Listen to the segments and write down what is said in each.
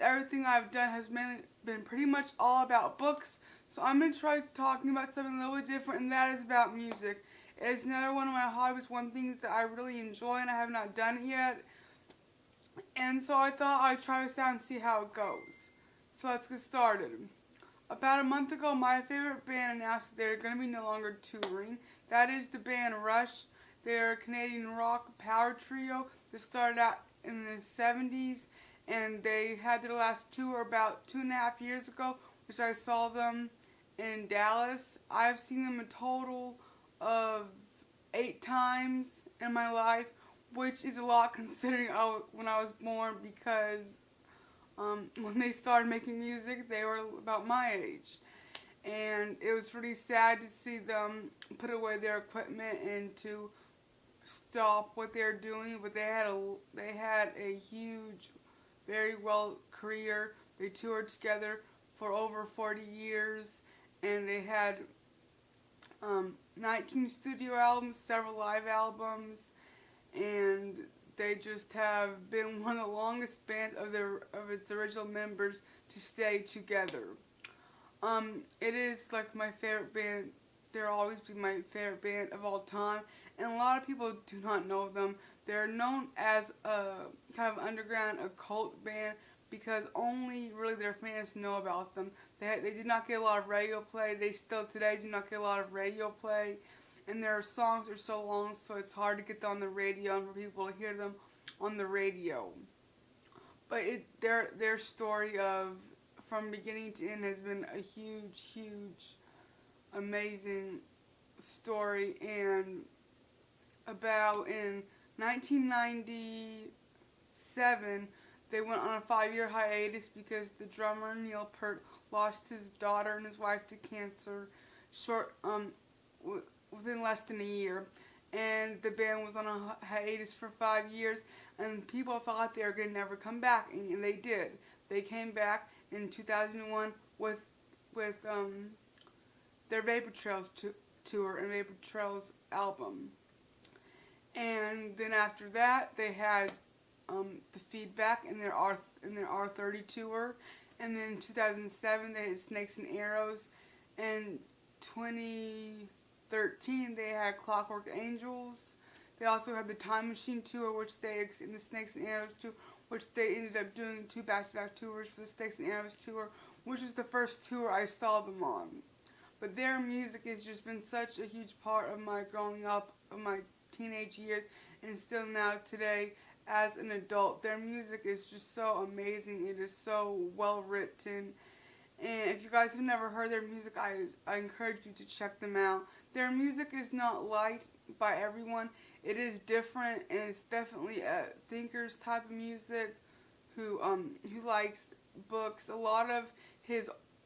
everything I've done has mainly been pretty much all about books. So I'm going to try talking about something a little bit different, and that is about music. It's another one of my hobbies, one thing that I really enjoy, and I have not done it yet. And so I thought I'd try this out and see how it goes. So let's get started. About a month ago, my favorite band announced that they're going to be no longer touring. That is the band Rush. They're a Canadian rock power trio that started out in the 70s, and they had their last tour about 2.5 years ago, which I saw them in Dallas. I've seen them a total of 8 times in my life, which is a lot considering when I was born, because when they started making music, they were about my age. And it was really sad to see them put away their equipment and to stop what they're doing. But they had a huge, very well career. They toured together for over 40 years, and they had 19 studio albums, several live albums, and they just have been one of the longest bands of its original members to stay together. It is like my favorite band. They'll always be my favorite band of all time, and a lot of people do not know them. They're known as a kind of underground occult band because only really their fans know about them. They did not get a lot of radio play. They still today do not get a lot of radio play. And their songs are so long, so it's hard to get them on the radio and for people to hear them on the radio. But their story of from beginning to end has been a huge, amazing story. And about in 1997, they went on a 5-year hiatus because the drummer Neil Peart lost his daughter and his wife to cancer within less than a year, and the band was on a hiatus for 5 years, and people thought they were going to never come back, and they did. They came back in 2001 with their Vapor Trails tour and Vapor Trails album. And then after that, they had the Feedback in their R30 tour, and then in 2007 they had Snakes and Arrows, and 2013 they had Clockwork Angels. They also had the Time Machine tour, and the Snakes and Arrows tour, which they ended up doing 2 back-to-back tours for the Snakes and Arrows tour, which is the first tour I saw them on. But their music has just been such a huge part of my growing up, of my teenage years, and still now today as an adult. Their music is just so amazing. It is so well written. And if you guys have never heard their music, I encourage you to check them out. Their music is not liked by everyone. It is different, and it's definitely a thinker's type of music who likes books. A lot of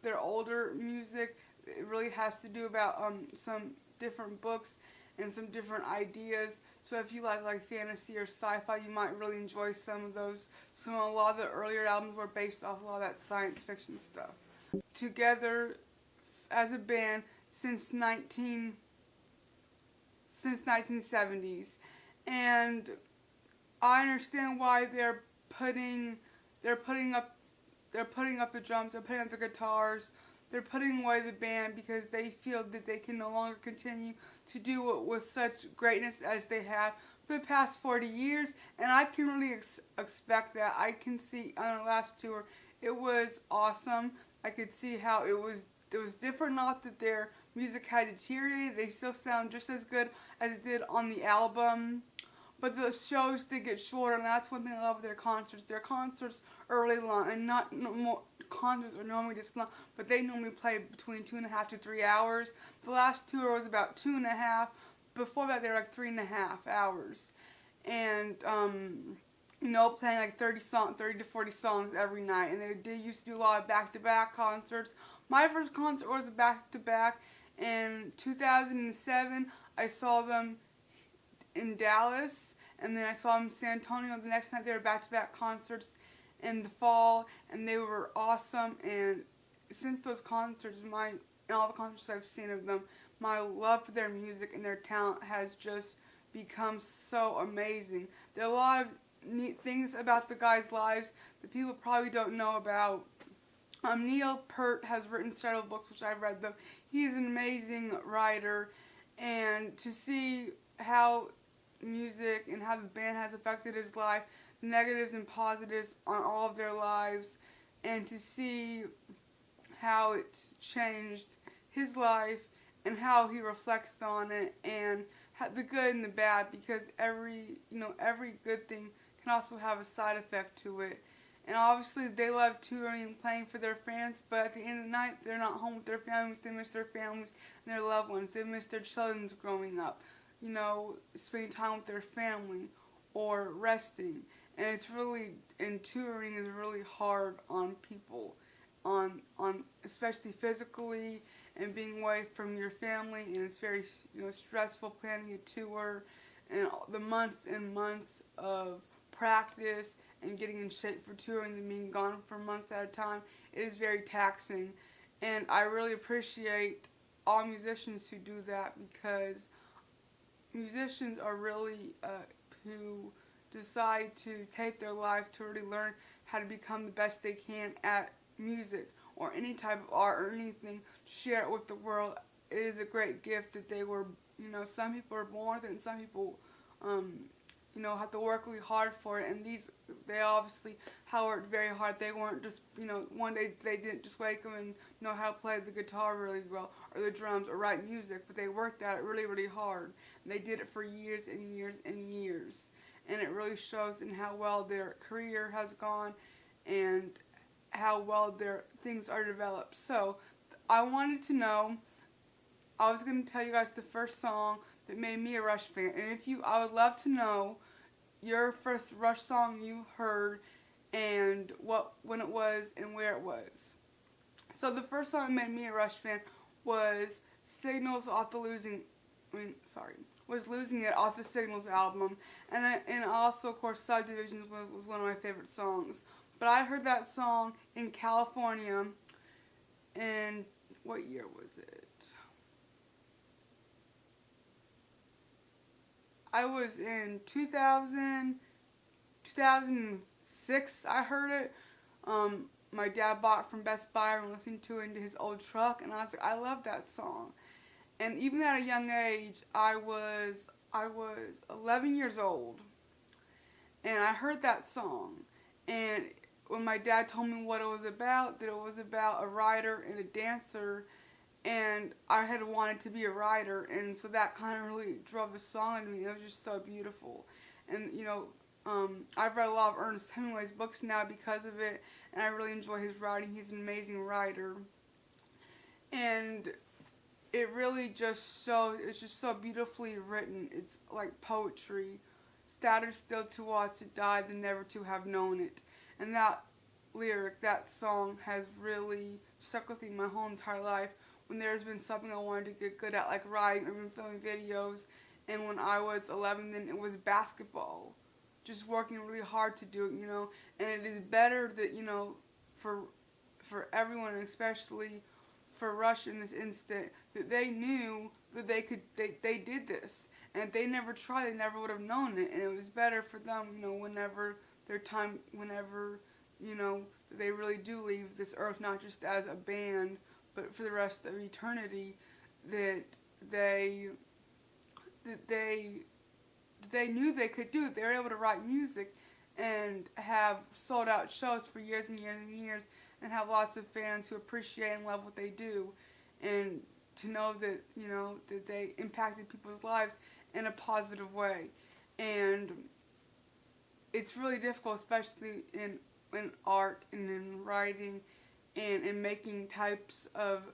their older music, it really has to do about some different books and some different ideas. So if you like fantasy or sci-fi, you might really enjoy some of those. A lot of the earlier albums were based off a lot of that science fiction stuff. Together as a band since 1970s, and I understand why they're putting up the drums, they're putting up the guitars, they're putting away the band because they feel that they can no longer continue to do it with such greatness as they have for the past 40 years, and I can really expect that. I can see on the last tour, it was awesome. I could see how it was different, not that their music had deteriorated. They still sound just as good as it did on the album. But the shows did get shorter, and that's one thing I love with their concerts. Their concerts are really long, and concerts are normally this long, but they normally play between 2.5 to 3 hours. The last tour was about 2.5. Before that, they were like 3.5 hours. And, playing like 30 to 40 songs every night. And they used to do a lot of back-to-back concerts. My first concert was a back-to-back. In 2007, I saw them in Dallas, and then I saw them in San Antonio. The next night, they were back-to-back concerts in the fall, and they were awesome. And since those concerts, and all the concerts I've seen of them, my love for their music and their talent has just become so amazing. There are a lot of neat things about the guys' lives that people probably don't know about. Neil Peart has written several books, which I've read them. He's an amazing writer, and to see how music and how the band has affected his life, the negatives and positives on all of their lives, and to see how it's changed his life and how he reflects on it, and the good and the bad, because every good thing can also have a side effect to it. And obviously they love touring and playing for their fans, but at the end of the night they're not home with their families. They miss their families and their loved ones. They miss their children's growing up, spending time with their family or resting. And it's really, and touring is really hard on people, on especially physically, and being away from your family, and it's very stressful planning a tour, and the months and months of practice and getting in shape for touring and being gone for months at a time. It is very taxing, and I really appreciate all musicians who do that, because musicians are really who decide to take their life to really learn how to become the best they can at music or any type of art or anything, share it with the world. It is a great gift that they were, some people are born with it, and some people, have to work really hard for it. And they obviously have worked very hard. They weren't just, one day they didn't just wake up and know how to play the guitar really well or the drums or write music, but they worked at it really, really hard. And they did it for years and years and years. And it really shows in how well their career has gone and how well their things are developed. So I wanted to know, I was going to tell you guys the first song that made me a Rush fan. And I would love to know your first Rush song you heard and when it was and where it was. So the first song that made me a Rush fan was was Losing It off the Signals album. And also, of course, Subdivisions was one of my favorite songs. But I heard that song in California in, what year was it? I was in 2006, I heard it. My dad bought it from Best Buy and listened to it into his old truck, and I was like, I love that song. And even at a young age, I was 11 years old, and I heard that song. And when my dad told me what it was about, that it was about a writer and a dancer, and I had wanted to be a writer, and so that kind of really drove the song into me. It was just so beautiful. And, I've read a lot of Ernest Hemingway's books now because of it, and I really enjoy his writing. He's an amazing writer. And it really just shows, it's just so beautifully written. It's like poetry. Sadder still to watch it die than never to have known it. And that lyric, that song has really stuck with me my whole entire life. When there's been something I wanted to get good at, like writing or even filming videos. And when I was 11, then it was basketball. Just working really hard to do it, And it is better that, for everyone, and especially for Rush in this instant, that they knew that they did this. And if they never tried, they never would have known it. And it was better for them, whenever they really do leave this earth, not just as a band, but for the rest of eternity, that they knew they could do it. They were able to write music and have sold out shows for years and years and years, and have lots of fans who appreciate and love what they do, and to know that that they impacted people's lives in a positive way. And it's really difficult, especially in art and in writing and in making types of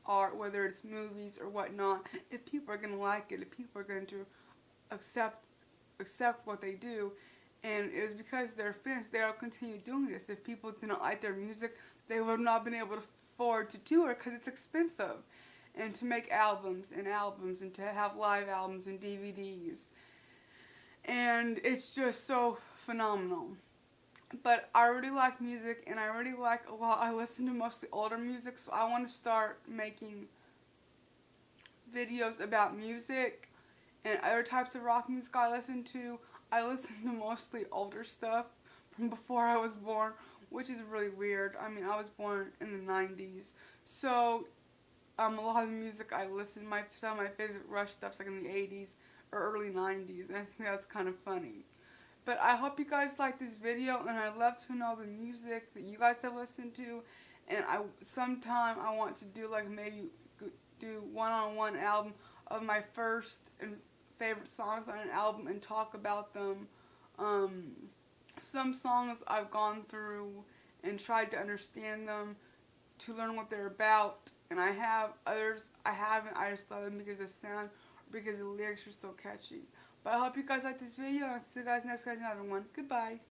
art, whether it's movies or whatnot, if people are going to like it, if people are going to accept what they do. And it was because they're fans, they'll continue doing this. If people did not like their music, they would not have been able to afford to tour because it's expensive. And to make albums and to have live albums and DVDs. And it's just so phenomenal. But I really like music, and I really like a lot. I listen to mostly older music, so I want to start making videos about music and other types of rock music I listen to. I listen to mostly older stuff from before I was born, which is really weird. I mean, I was born in the 90s, so a lot of the music I listen to, some of my favorite Rush stuff's like in the 80s or early 90s, and I think that's kind of funny. But I hope you guys like this video, and I'd love to know the music that you guys have listened to, and sometime I want to do like maybe do one-on-one album of my first and favorite songs on an album and talk about them. Some songs I've gone through and tried to understand them to learn what they're about, and I have others I haven't. I just love them because the sound, because the lyrics are so catchy. But I hope you guys like this video, and I'll see you guys next time in another one. Goodbye.